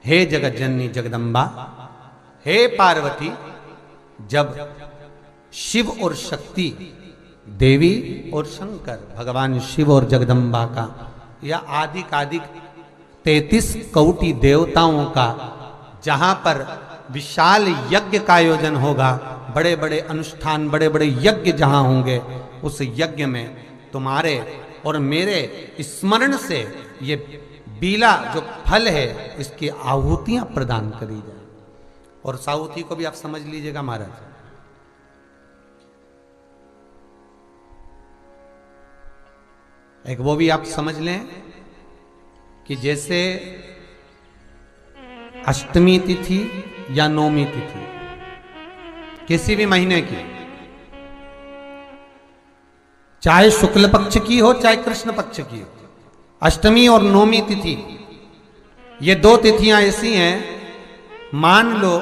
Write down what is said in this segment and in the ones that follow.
हे जगत जननी जगदम्बा, हे पार्वती, जब शिव और शक्ति, देवी और शंकर, भगवान शिव और जगदम्बा का या आदिक 33 कोटि देवताओं का जहां पर विशाल यज्ञ का आयोजन होगा, बड़े बड़े अनुष्ठान, बड़े बड़े यज्ञ जहां होंगे, उस यज्ञ में तुम्हारे और मेरे स्मरण से ये बीला जो फल है इसकी आहुतियां प्रदान करी जाए। और उस आहुति को भी आप समझ लीजिएगा महाराज, एक वो भी आप समझ लें कि जैसे अष्टमी तिथि या नौमी तिथि किसी भी महीने की, चाहे शुक्ल पक्ष की हो चाहे कृष्ण पक्ष की हो, अष्टमी और नौमी तिथि ये दो तिथियां ऐसी हैं, मान लो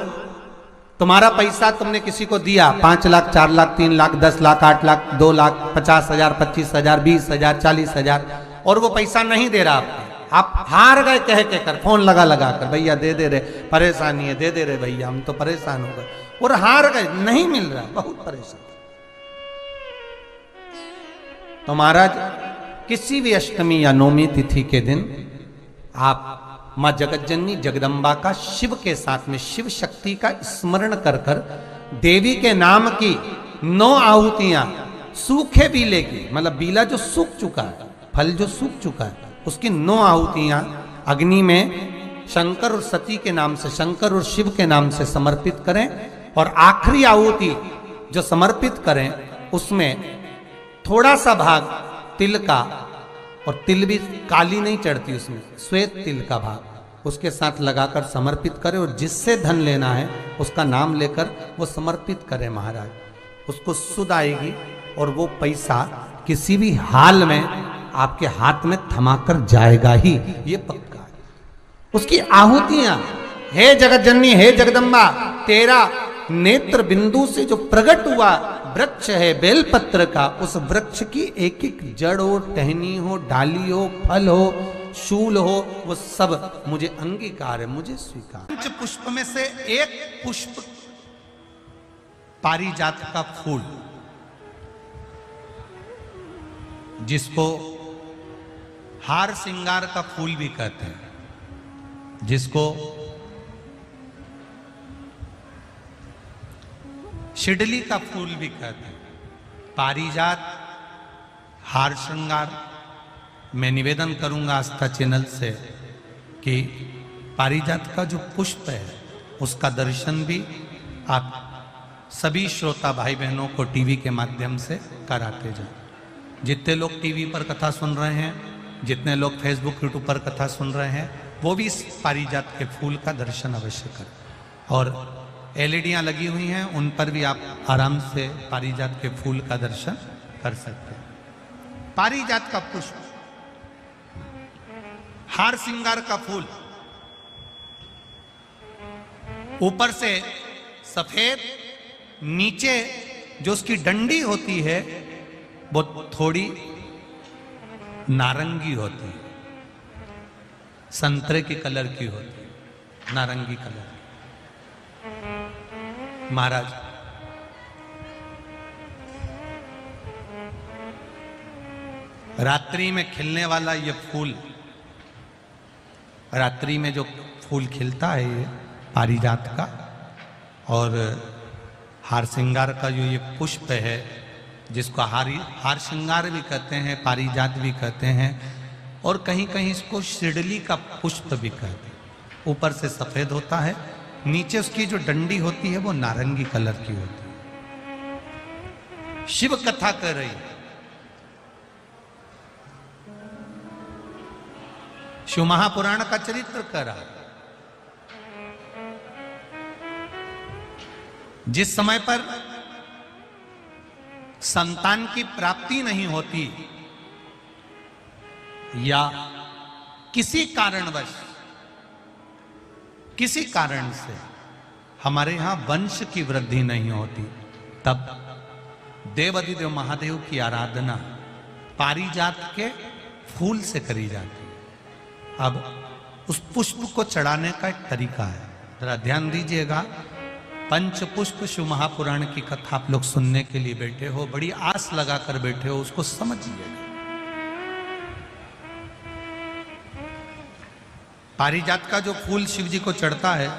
तुम्हारा पैसा तुमने किसी को दिया 5 लाख, 4 लाख, 3 लाख, 10 लाख, 8 लाख, 2 लाख, 50,000, 25,000, 20,000, 40,000 और वो पैसा नहीं दे रहा आपको, आप हार गए कह के कर, फोन लगा कर, भैया दे दे रहे, परेशानी है, दे दे रहे भैया, हम तो परेशान हो गए, और हार गए, नहीं मिल रहा, बहुत परेशान। तो महाराज किसी भी अष्टमी या नौमी तिथि के दिन आप मां जगत जननी जगदम्बा का शिव के साथ में, शिव शक्ति का स्मरण कर कर देवी के नाम की 9 आहुतियां, सूखे बीले की, मतलब बीला जो सूख चुका है, फल जो सूख चुका है, उसकी 9 आहुतियां अग्नि में शंकर और सती के नाम से, शंकर और शिव के नाम से समर्पित करें। और आखिरी आहुति जो समर्पित करें उसमें थोड़ा सा भाग तिल का, और तिल भी काली नहीं चढ़ती उसमें, श्वेत तिल का भाग उसके साथ लगाकर समर्पित करें, और जिससे धन लेना है उसका नाम लेकर वो समर्पित करें महाराज, उसको सुध आएगी और वो पैसा किसी भी हाल में आपके हाथ में थमाकर जाएगा ही, ये पक्का है। उसकी आहुतियां, हे जगत जननी, हे जगदम्बा, तेरा नेत्र बिंदु से जो प्रकट हुआ वृक्ष है बेलपत्र का, उस वृक्ष की एक एक जड़ हो, टहनी हो, डाली हो, फल हो, शूल हो, वो सब मुझे अंगीकार है, मुझे स्वीकार। पंच पुष्प में से एक पुष्प पारिजात का फूल, जिसको हार श्रृंगार का फूल भी कहते हैं, जिसको शिडली का फूल भी कहते हैं, पारिजात, हार श्रृंगार। मैं निवेदन करूंगा आस्था चैनल से कि पारिजात का जो पुष्प है उसका दर्शन भी आप सभी श्रोता भाई बहनों को टीवी के माध्यम से कराते जाएं। जितने लोग टीवी पर कथा सुन रहे हैं, जितने लोग फेसबुक यूट्यूब पर कथा सुन रहे हैं, वो भी इस पारिजात के फूल का दर्शन अवश्य करें। और एलईडियां लगी हुई हैं, उन पर भी आप आराम से पारिजात के फूल का दर्शन कर सकते हैं। पारिजात का पुष्प, हार श्रृंगार का फूल, ऊपर से सफेद, नीचे जो उसकी डंडी होती है वो थोड़ी नारंगी होती है, संतरे की कलर की होती है, नारंगी कलर। महाराज रात्रि में खिलने वाला ये फूल, रात्रि में जो फूल खिलता है ये पारिजात का, और हार श्रृंगार का जो ये पुष्प है, जिसको हार श्रृंगार भी कहते हैं, पारिजात भी कहते हैं, और कहीं कहीं इसको शिडली का पुष्प भी कहते हैं। ऊपर से सफेद होता है, नीचे उसकी जो डंडी होती है वो नारंगी कलर की होती है। शिव कथा कर रही है, शिव महापुराण का चरित्र कर रहा है। जिस समय पर संतान की प्राप्ति नहीं होती या किसी कारणवश, किसी कारण से हमारे यहां वंश की वृद्धि नहीं होती, तब देवाधिदेव महादेव की आराधना पारिजात के फूल से करी जाती है। अब उस पुष्प को चढ़ाने का एक तरीका है। जरा ध्यान दीजिएगा, पंच पुष्प शिव महापुराण की कथा आप लोग सुनने के लिए बैठे हो, बड़ी आस लगाकर बैठे हो, उसको समझिएगा। पारिजात का जो फूल शिव जी को चढ़ता है,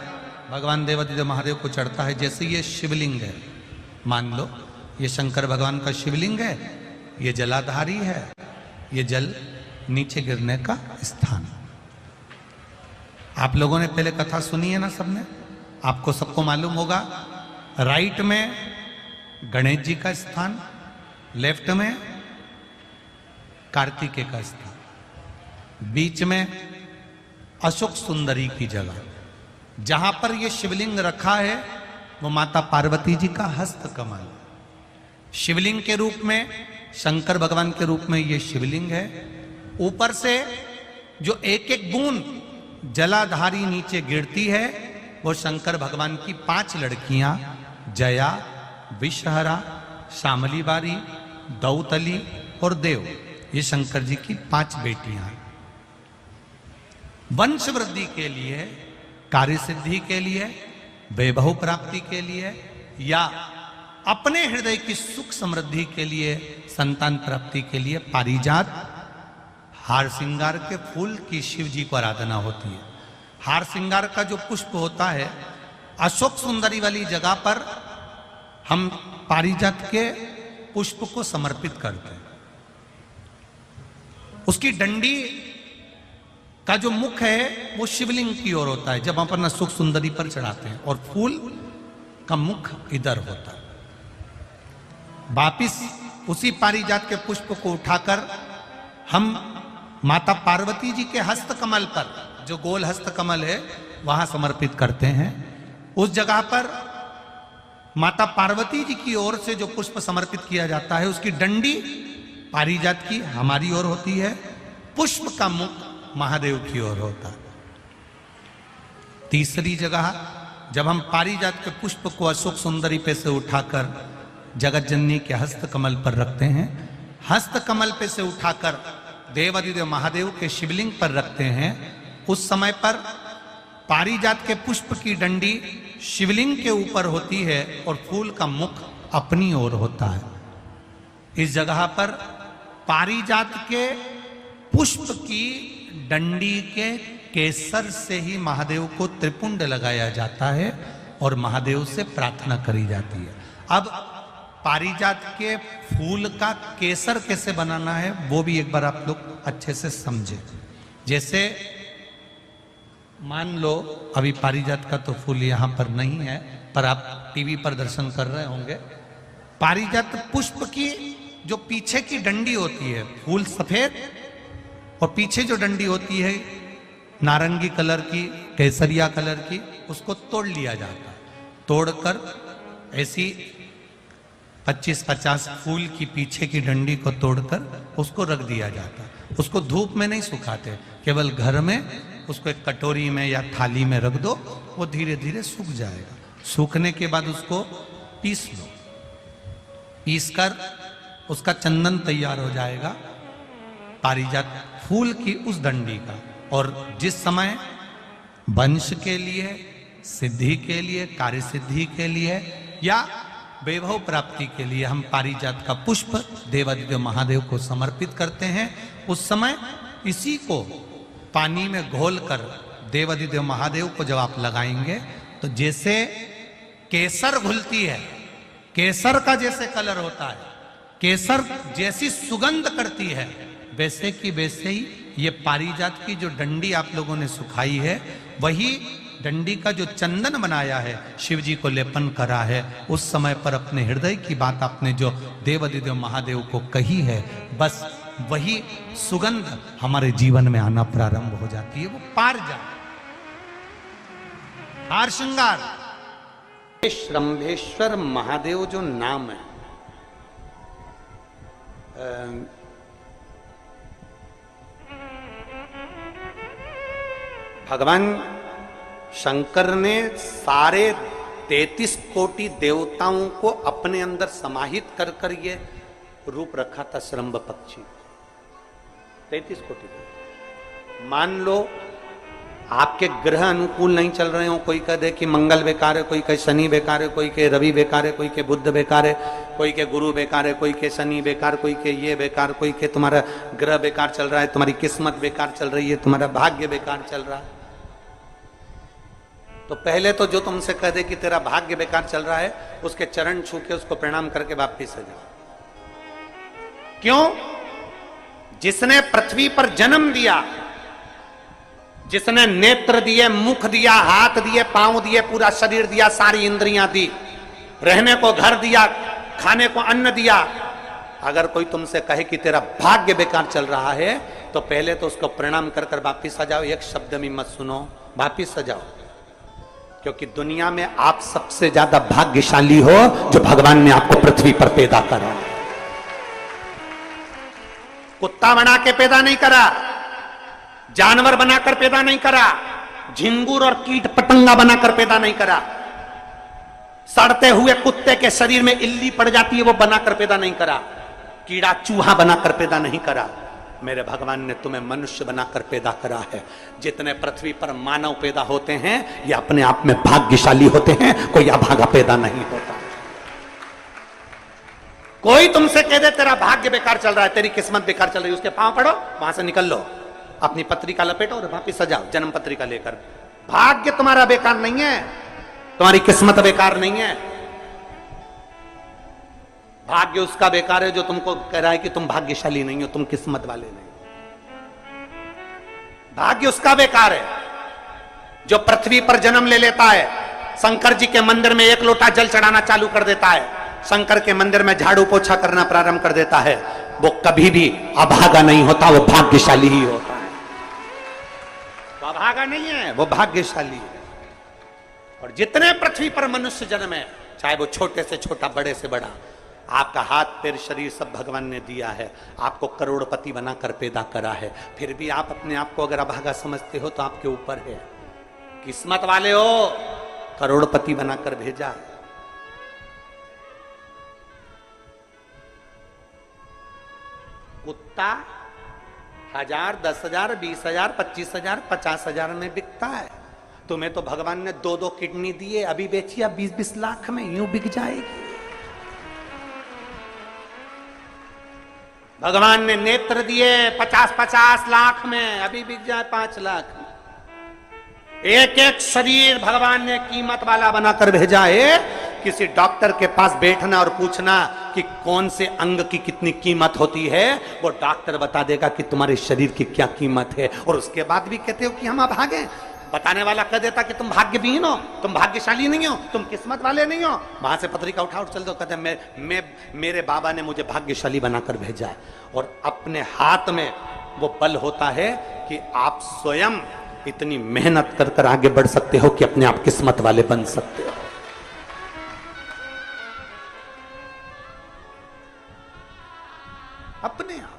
भगवान देवादिदेव महादेव को चढ़ता है, जैसे ये शिवलिंग है, मान लो ये शंकर भगवान का शिवलिंग है, ये जलाधारी है, ये जल नीचे गिरने का स्थान। आप लोगों ने पहले कथा सुनी है ना सबने, आपको सबको मालूम होगा। राइट में गणेश जी का स्थान, लेफ्ट में कार्तिकेय का स्थान, बीच में अशोक सुंदरी की जगह। जहां पर यह शिवलिंग रखा है वो माता पार्वती जी का हस्त कमल, शिवलिंग के रूप में, शंकर भगवान के रूप में यह शिवलिंग है। ऊपर से जो एक एक बूंद जलाधारी नीचे गिरती है वो शंकर भगवान की 5 लड़कियां, जया, विषहरा, शामली बारी, दौतली और देव, ये शंकर जी की 5 बेटियां हैं। वंश वृद्धि के लिए, कार्य सिद्धि के लिए, वैभव प्राप्ति के लिए, या अपने हृदय की सुख समृद्धि के लिए, संतान प्राप्ति के लिए पारिजात हार श्रृंगार के फूल की शिव जी को आराधना होती है। हार श्रृंगार का जो पुष्प होता है, अशोक सुंदरी वाली जगह पर हम पारिजात के पुष्प को समर्पित करते हैं। उसकी डंडी का जो मुख है वो शिवलिंग की ओर होता है जब हम अपना सुख सुंदरी पर चढ़ाते हैं, और फूल का मुख इधर होता है। वापिस उसी पारिजात के पुष्प को उठाकर हम माता पार्वती जी के हस्त कमल पर, जो गोल हस्त कमल है, वहां समर्पित करते हैं। उस जगह पर माता पार्वती जी की ओर से जो पुष्प समर्पित किया जाता है, उसकी डंडी पारिजात की हमारी ओर होती है, पुष्प का मुख महादेव की ओर होता है। तीसरी जगह, जब हम पारिजात के पुष्प को अशोक सुंदरी पे से उठाकर जगत जननी के हस्त कमल पर रखते हैं, हस्त कमल पे से उठाकर देवादिदेव महादेव के शिवलिंग पर रखते हैं, उस समय पर पारिजात के पुष्प की डंडी शिवलिंग के ऊपर होती है और फूल का मुख अपनी ओर होता है। इस जगह पर पारिजात के पुष्प की डंडी के केसर से ही महादेव को त्रिपुंड लगाया जाता है और महादेव से प्रार्थना करी जाती है। अब पारिजात के फूल का केसर कैसे बनाना है वो भी एक बार आप लोग अच्छे से समझे। जैसे मान लो अभी पारिजात का तो फूल यहाँ पर नहीं है, पर आप टीवी पर दर्शन कर रहे होंगे। पारिजात पुष्प की जो पीछे की डंडी होती है, फूल सफेद और पीछे जो डंडी होती है नारंगी कलर की, केसरिया कलर की, उसको तोड़ लिया जाता है। तोड़कर ऐसी 25-50 फूल की पीछे की डंडी को तोड़कर उसको रख दिया जाता है। उसको धूप में नहीं सुखाते, केवल घर में उसको एक कटोरी में या थाली में रख दो, वो धीरे धीरे सूख जाएगा। सूखने के बाद उसको पीस लो, पीसकर उसका चंदन तैयार हो जाएगा पारिजात फूल की उस डंडी का। और जिस समय वंश के लिए, सिद्धि के लिए, कार्य सिद्धि के लिए या वैभव प्राप्ति के लिए हम पारिजात का पुष्प देवादिदेव महादेव को समर्पित करते हैं, उस समय इसी को पानी में घोलकर देवादिदेव महादेव को जब आप लगाएंगे तो जैसे केसर घुलती है, केसर का जैसे कलर होता है, केसर जैसी सुगंध करती है, वैसे की वैसे ही ये पारिजात की जो डंडी आप लोगों ने सुखाई है, वही डंडी का जो चंदन बनाया है, शिव जी को लेपन करा है, उस समय पर अपने हृदय की बात आपने जो देवादिदेव महादेव को कही है, बस वही सुगंध हमारे जीवन में आना प्रारंभ हो जाती है। वो पारिजात हार श्रृंगार श्रंभेश्वर महादेव जो नाम है, भगवान शंकर ने सारे 33 कोटि देवताओं को अपने अंदर समाहित कर कर ये रूप रखा था श्रंभ पक्षी। 33 कोटि मान लो आपके ग्रह अनुकूल नहीं चल रहे हो, कोई कह दे कि मंगल बेकार है, कोई कहे शनि बेकार है, कोई कहे रवि बेकार है, कोई के बुध बेकार है, कोई के गुरु बेकार है, कोई के शनि बेकार, कोई के ये बेकार, कोई के तुम्हारा ग्रह बेकार चल रहा है, तुम्हारी किस्मत बेकार चल रही है, तुम्हारा भाग्य बेकार चल रहा है। तो पहले तो जो तुमसे कह दे कि तेरा भाग्य बेकार चल रहा है, उसके चरण छू के उसको प्रणाम करके वापिस आ जाओ। क्यों? जिसने पृथ्वी पर जन्म दिया, जिसने नेत्र दिए, मुख दिया, हाथ दिए, पांव दिए, पूरा शरीर दिया, सारी इंद्रियां दी, रहने को घर दिया, खाने को अन्न दिया, अगर कोई तुमसे कहे कि तेरा भाग्य बेकार चल रहा है, तो पहले तो उसको प्रणाम कर कर वापिस आ जाओ। एक शब्द में मत सुनो, वापिस आ जाओ। क्योंकि दुनिया में आप सबसे ज्यादा भाग्यशाली हो जो भगवान ने आपको पृथ्वी पर पैदा करा। कुत्ता बना के पैदा नहीं करा, जानवर बनाकर पैदा नहीं करा, झिंगुर और कीट पतंगा बनाकर पैदा नहीं करा, सड़ते हुए कुत्ते के शरीर में इल्ली पड़ जाती है वो बनाकर पैदा नहीं करा, कीड़ा चूहा बनाकर पैदा नहीं करा। मेरे भगवान ने तुम्हें मनुष्य बनाकर पैदा करा है। जितने पृथ्वी पर मानव पैदा होते हैं ये अपने आप में भाग्यशाली होते हैं, कोई अभागा पैदा नहीं होता। कोई तुमसे कह दे तेरा भाग्य बेकार चल रहा है, तेरी किस्मत बेकार चल रही है, उसके पांव पड़ो, वहां से निकल लो, अपनी पत्रिका लपेटो और वापिस सजाओ जन्म पत्रिका लेकर। भाग्य तुम्हारा बेकार नहीं है, तुम्हारी किस्मत बेकार नहीं है। भाग्य उसका बेकार है जो तुमको कह रहा है कि तुम भाग्यशाली नहीं हो, तुम किस्मत वाले नहीं। भाग्य उसका बेकार है जो पृथ्वी पर जन्म ले लेता है, शंकर जी के मंदिर में 1 लोटा जल चढ़ाना चालू कर देता है, शंकर के मंदिर में झाड़ू पोछा करना प्रारंभ कर देता है, वो कभी भी अभागा नहीं होता, वो भाग्यशाली ही होता है। तो अभागा नहीं है, वो भाग्यशाली है। और जितने पृथ्वी पर मनुष्य जन्म है, चाहे वो छोटे से छोटा, बड़े से बड़ा, आपका हाथ पैर शरीर सब भगवान ने दिया है, आपको करोड़पति बनाकर पैदा करा है, फिर भी आप अपने आप को अगर अभागा समझते हो तो आपके ऊपर है। किस्मत वाले हो, करोड़पति बनाकर भेजा है। कुत्ता 1000, 10,000, 20,000, 25,000, 50,000 में बिकता है। तुम्हें तो भगवान ने 2-2 किडनी दिए, अभी बेचिए 20-20 लाख में, यूं बिक जाएगी। भगवान ने नेत्र दिए 50-50 लाख में, अभी बिक जाए 5 लाख में। एक एक शरीर भगवान ने कीमत वाला बनाकर भेजा है। किसी डॉक्टर के पास बैठना और पूछना कि कौन से अंग की कितनी कीमत होती है, वो डॉक्टर बता देगा कि तुम्हारे शरीर की क्या कीमत है। और उसके बाद भी कहते हो कि हम अभागे। बताने वाला कह देता कि तुम भाग्यहीन हो, तुम भाग्यशाली नहीं हो, तुम किस्मत वाले नहीं हो। वहां से पत्रिका उठा चल दो, कहते मेरे बाबा ने मुझे भाग्यशाली बनाकर भेजा है। और अपने हाथ में वो बल होता है कि आप स्वयं इतनी मेहनत कर कर आगे बढ़ सकते हो कि अपने आप किस्मत वाले बन सकते हो। अपने आप।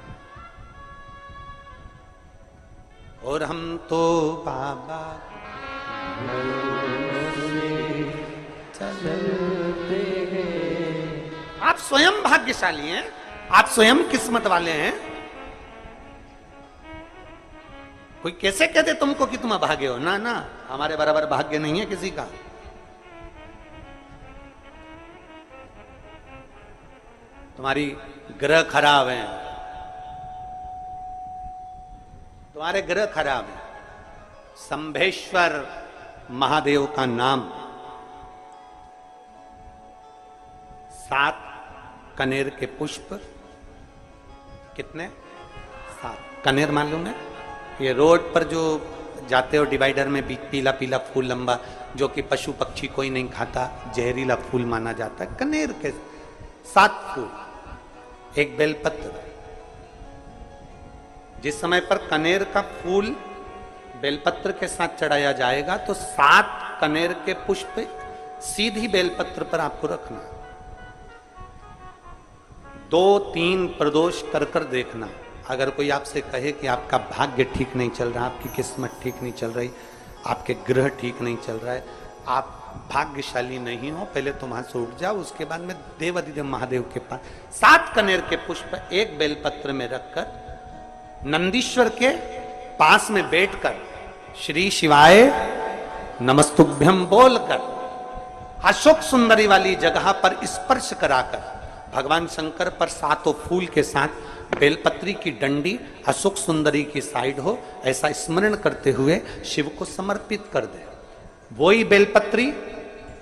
और हम तो बाबा चलते हैं। आप स्वयं भाग्यशाली हैं, आप स्वयं किस्मत वाले हैं। कोई कैसे कहते तुमको कि तुम अभागे हो? ना ना, हमारे बराबर भाग्य नहीं है किसी का। तुम्हारी ग्रह खराब है, तुम्हारे ग्रह खराब है। संभेश्वर महादेव का नाम 7 कनेर के पुष्प, कितने? 7 कनेर मालूम है? ये रोड पर जो जाते हो डिवाइडर में पीला पीला फूल लंबा, जो कि पशु पक्षी कोई नहीं खाता, जहरीला फूल माना जाता है। कनेर के 7 फूल, एक बेलपत्र। जिस समय पर कनेर का फूल बेलपत्र के साथ चढ़ाया जाएगा तो 7 कनेर के पुष्प सीधी बेलपत्र पर आपको रखना। 2-3 प्रदोष कर कर देखना। अगर कोई आपसे कहे कि आपका भाग्य ठीक नहीं चल रहा, आपकी किस्मत ठीक नहीं चल रही, आपके ग्रह ठीक नहीं चल रहा है, आप भाग्यशाली नहीं हो, पहले तुम वहां से उठ जाओ। उसके बाद में देवाधिदेव महादेव के पास 7 कनेर के पुष्प एक बेलपत्र में रखकर नंदीश्वर के पास में बैठकर श्री शिवाय नमस्तुभ्यम बोलकर अशोक सुंदरी वाली जगह पर स्पर्श कराकर भगवान शंकर पर सातों फूल के साथ बेलपत्री की डंडी अशोक सुंदरी की साइड हो, ऐसा स्मरण करते हुए शिव को समर्पित कर दे। वही बेलपत्री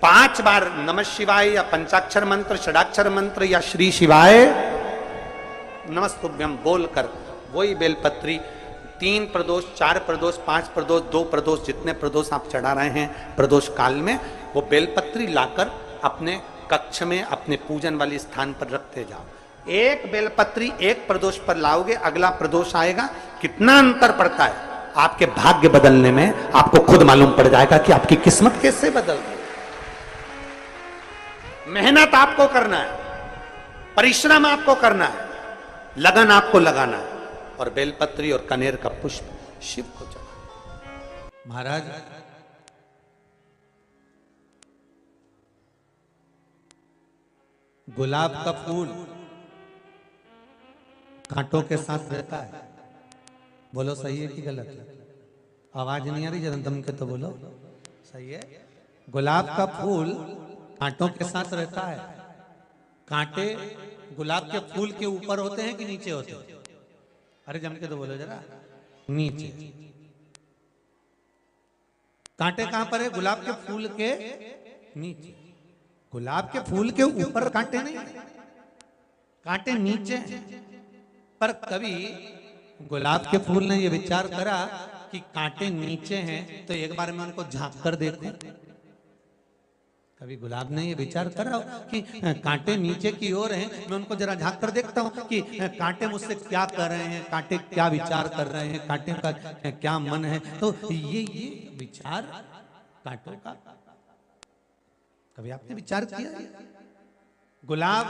5 बार नमः शिवाय या पंचाक्षर मंत्र, षडाक्षर मंत्र या श्री शिवाय नमस्तुभ्यम बोलकर वही बेलपत्री 3 प्रदोष, 4 प्रदोष, 5 प्रदोष, 2 प्रदोष, जितने प्रदोष आप चढ़ा रहे हैं प्रदोष काल में, वो बेलपत्री लाकर अपने कक्ष में अपने पूजन वाले स्थान पर रखते जाओ। एक बेलपत्री एक प्रदोष पर लाओगे, अगला प्रदोष आएगा, कितना अंतर पड़ता है आपके भाग्य बदलने में, आपको खुद मालूम पड़ जाएगा कि आपकी किस्मत कैसे बदल गई। मेहनत आपको करना है, परिश्रम आपको करना है, लगन आपको लगाना है, और बेलपत्री और कनेर का पुष्प शिव को चढ़ा। महाराज गुलाब का फूल कांटों के साथ रहता है, बोलो सही है कि गलत है? आवाज नहीं आ रही, जरा दम के तो बोलो सही है। गुलाब का फूल कांटों के साथ रहता है। कांटे गुलाब के फूल के ऊपर होते हैं कि नीचे होते हैं? अरे जम के तो बोलो जरा, नीचे। कांटे कहां पर है? गुलाब के फूल के नीचे। गुलाब के फूल के ऊपर कांटे नहीं, कांटे नीचे हैं। पर कभी गुलाब के फूल ने यह विचार करा कि कांटे नीचे हैं तो एक बार मैं उनको झांक कर देखूं। कभी गुलाब ने ये विचार करा कि कांटे नीचे की ओर हैं, मैं उनको जरा झांक कर देखता हूं कि कांटे मुझसे क्या कर रहे हैं, कांटे क्या विचार कर रहे हैं, कांटे का क्या मन है। तो ये विचार कांटों का कभी आपने विचार किया? गुलाब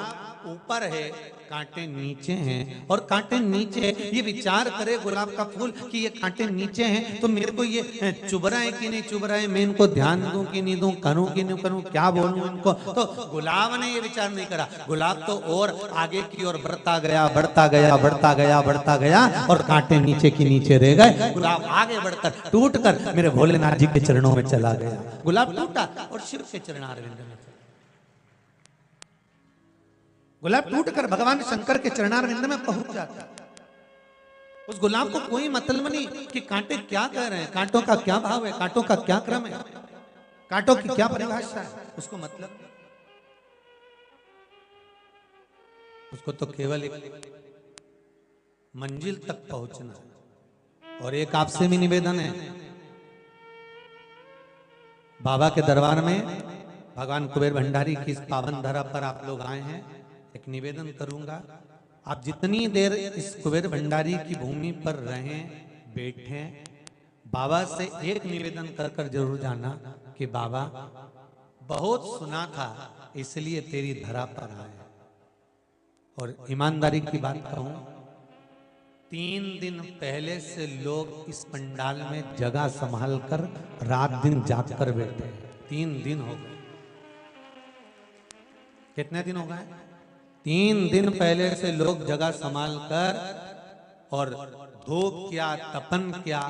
ऊपर है, कांटे नीचे हैं, और कांटे नीचे है, ये विचार करे गुलाब का फूल कि ये कांटे नीचे हैं तो मेरे को ये चुभ रहा है कि नहीं चुभ रहा है, मैं इनको ध्यान दूं कि नहीं दूं, करूं कि नहीं करूं, क्या बोलूं इनको। तो गुलाब ने ये विचार नहीं करा। गुलाब तो और आगे की ओर बढ़ता गया, बढ़ता गया, बढ़ता गया, बढ़ता गया, और कांटे नीचे की नीचे रह गए। गुलाब आगे बढ़कर टूट कर मेरे भोलेनाथ जी के चरणों में चला गया। गुलाब टूटा और शिव के चरणारविंद में, गुलाब टूटकर भगवान शंकर के चरणारविंद में पहुंच जाता। उस गुलाब को कोई मतलब नहीं कि कांटे क्या कह रहे हैं, कांटों का क्या भाव है, कांटों का क्या क्रम है, कांटों की क्या परिभाषा है, उसको मतलब उसको तो केवल एक मंजिल तक पहुंचना। और एक आपसे भी निवेदन है, बाबा के दरबार में भगवान कुबेर भंडारी की इस पावन धरा पर आप लोग आए हैं, एक निवेदन करूंगा, आप जितनी देर इस कुबेर भंडारी की भूमि पर रहें, बैठें, बाबा से एक निवेदन कर कर जरूर जाना कि बाबा बहुत सुना था इसलिए तेरी धरा पर आए। और ईमानदारी की बात कहूं, 3 दिन पहले से लोग इस पंडाल में जगह संभाल कर रात दिन जाग कर बैठे। 3 दिन हो गए। कितने दिन हो गए? 3 दिन पहले से लोग जगह संभाल कर, और धूप क्या, तपन क्या,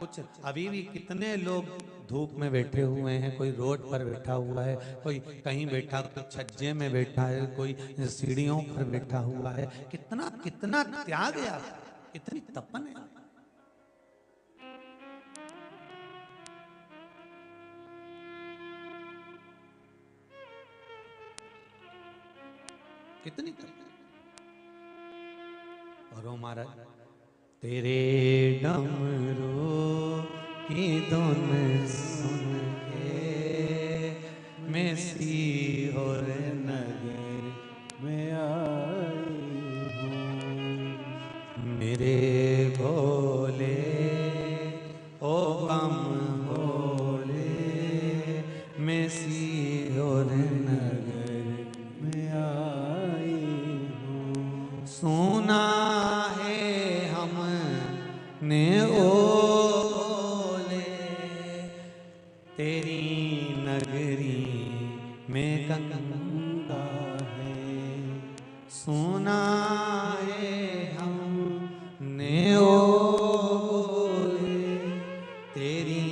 कुछ अभी भी कितने लोग धूप में बैठे हुए हैं। कोई रोड पर बैठा हुआ है, कोई कहीं बैठा, कोई छज्जे में बैठा है, कोई सीढ़ियों पर बैठा हुआ है। कितना कितना त्याग है, इतनी तपन है। कितनी और महाराज तेरे डमरू की धुन सुन के मैं सीहोर नगर में आई हूँ। मेरे भोले ओ बम भोले, मैं सीहोर नगर में आई हूँ। सुना है हमने ओ भोले, तेरी नगरी में गंगा है। सुना है हमने ओ भोले, तेरी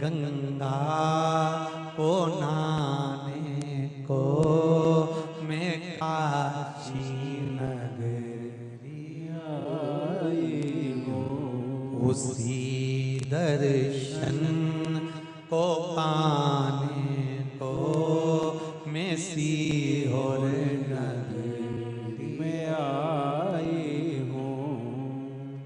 गंगा को नहाने को मैं काशी नगरी आई हूँ। उसी दर्शन को पाने को मैं सीहोर नगरी में आई हूँ।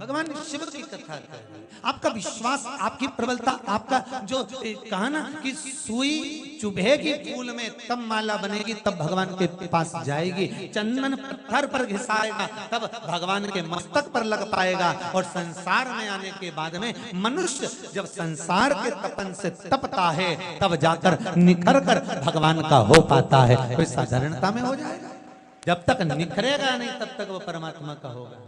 भगवान शिव की कथा कर रहे हैं। आपका विश्वास, आपकी प्रबलता, आपका जो कहा ना कि सुई चुभेगी फूल में तब माला बनेगी, तब भगवान के पास जाएगी। चंदन पत्थर पर घिसाएगा तब भगवान के मस्तक पर लग पाएगा। और संसार में आने के बाद में मनुष्य जब संसार के तपन से तपता है तब जाकर निखर कर भगवान का हो पाता है। कोई साधारणता में हो जाएगा? जब तक निखरेगा नहीं तब तक वो परमात्मा का होगा।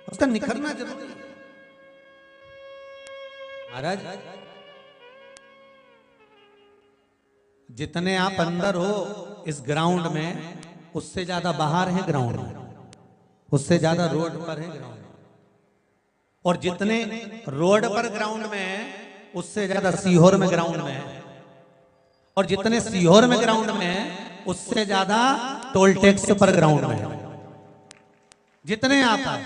उसका निखरना जरूरी है। महाराज, जितने आप अंदर हो इस ग्राउंड में, उससे ज्यादा बाहर है ग्राउंड में, उससे ज्यादा रोड पर है ग्राउंड। और जितने रोड पर ग्राउंड में है उससे ज्यादा सीहोर में ग्राउंड में है। और जितने सीहोर में ग्राउंड में है उससे ज्यादा टोल टैक्स पर ग्राउंड में है। जितने आप आए,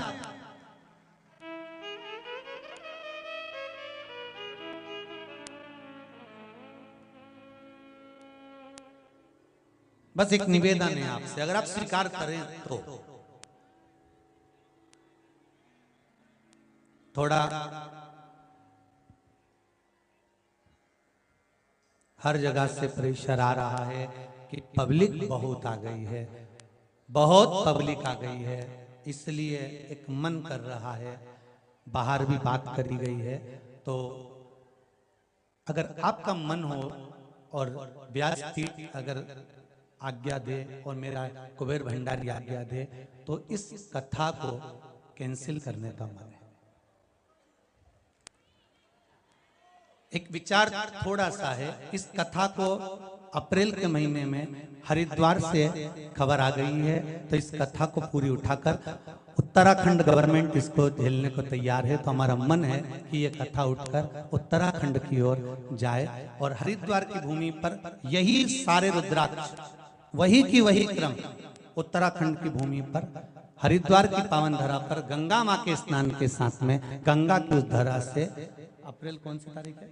बस एक निवेदन है आपसे, अगर आप स्वीकार करें तो थोड़ा हर जगह से प्रेशर आ रहा है कि पब्लिक बहुत आ गई है, बहुत पब्लिक आ गई है, इसलिए एक मन कर रहा है, बाहर भी बात करी गई है। तो अगर आपका मन हो और व्यासपीठ अगर आज्ञा दे और मेरा कुबेर भंडारी आज्ञा दे तो इस कथा को कैंसिल करने का मन है। एक विचार थोड़ा सा है, इस कथा को अप्रैल के महीने में हरिद्वार से खबर आ गई है, तो इस कथा को पूरी उठाकर उत्तराखंड गवर्नमेंट इसको झेलने को तैयार है। तो हमारा मन है कि ये कथा उठकर उत्तराखंड की ओर जाए और हरिद्वार की भूमि पर यही सारे रुद्राक्ष वही की वही क्रम उत्तराखंड की भूमि पर हरिद्वार की पावन धरा पर गंगा मां के स्नान के साथ में गंगा की उस धरा से अप्रैल कौन सी तारीख है?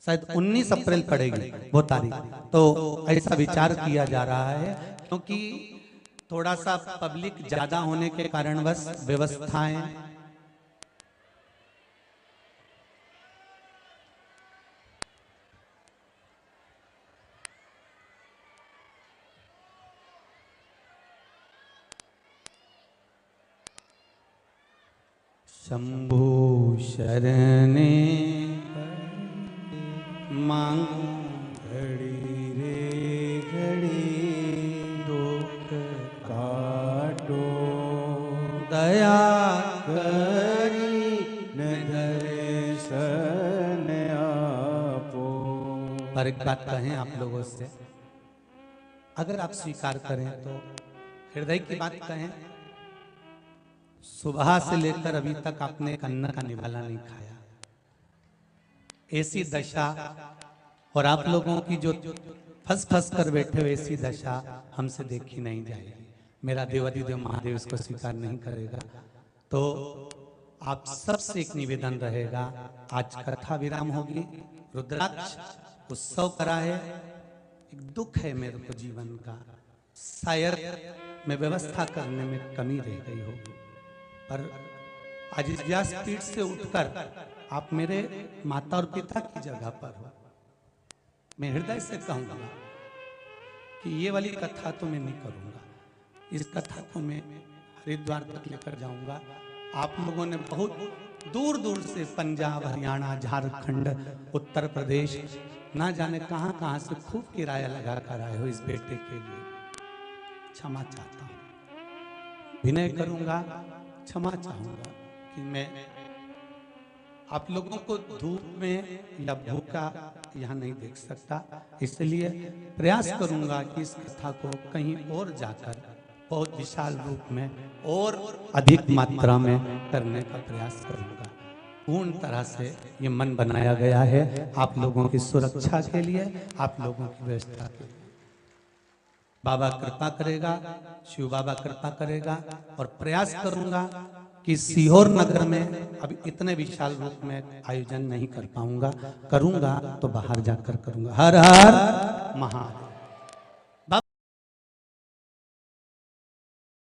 शायद 19 अप्रैल पड़ेगी वो तारीख। तो ऐसा विचार किया जा रहा है क्योंकि थोड़ा सा पब्लिक ज्यादा होने के कारण बस व्यवस्थाएं शंभु शरणे मांगू घड़ी रे घड़ी दुख काटो दया करी न दर्शन आपो। पर एक बात कहें आप लोगों से, अगर आप स्वीकार करें तो हृदय की बात कहें, सुबह से लेकर अभी तक आपने अन्न का निवाला नहीं खाया। ऐसी दशा और आप लोगों की जो फंस फंस कर बैठे हो ऐसी दशा हमसे देखी नहीं जाएगी। मेरा देवाधिदेव महादेव इसको स्वीकार नहीं करेगा। तो आप सबसे एक निवेदन रहेगा, आज कथा विराम होगी, रुद्राक्ष उत्सव करा है। एक दुख है मेरे को जीवन का, शायद मैं व्यवस्था करने में कमी रह गई होगी, पर आज इस व्यासपीठ से उठकर आप मेरे माता और पिता की जगह पर हो। मैं हृदय से कहूंगा कि ये वाली कथा तो मैं नहीं करूंगा, इस कथा को मैं हरिद्वार तक लेकर जाऊंगा। आप लोगों ने बहुत दूर दूर से पंजाब, हरियाणा, झारखंड, उत्तर प्रदेश, ना जाने कहां कहां से खूब किराया लगा कर आए हो इस बेटे के लिए। क्षमा चाहता हूं, विनय करूंगा, क्षमा चाहूंगा कि मैं आप लोगों को धूप में या भूखा यहाँ नहीं देख सकता, इसलिए प्रयास करूंगा कि इस कथा को कहीं और जाकर बहुत विशाल रूप में और अधिक मात्रा में करने का प्रयास करूंगा। पूर्ण तरह से ये मन बनाया गया है आप लोगों की सुरक्षा के लिए, आप लोगों की व्यवस्था के लिए। बाबा कृपा करेगा, शिव बाबा कृपा करेगा और प्रयास करूंगा कि सीहोर नगर में अब इतने विशाल रूप में आयोजन नहीं कर पाऊंगा, करूंगा तो बाहर जाकर करूंगा। हर हर महादेव।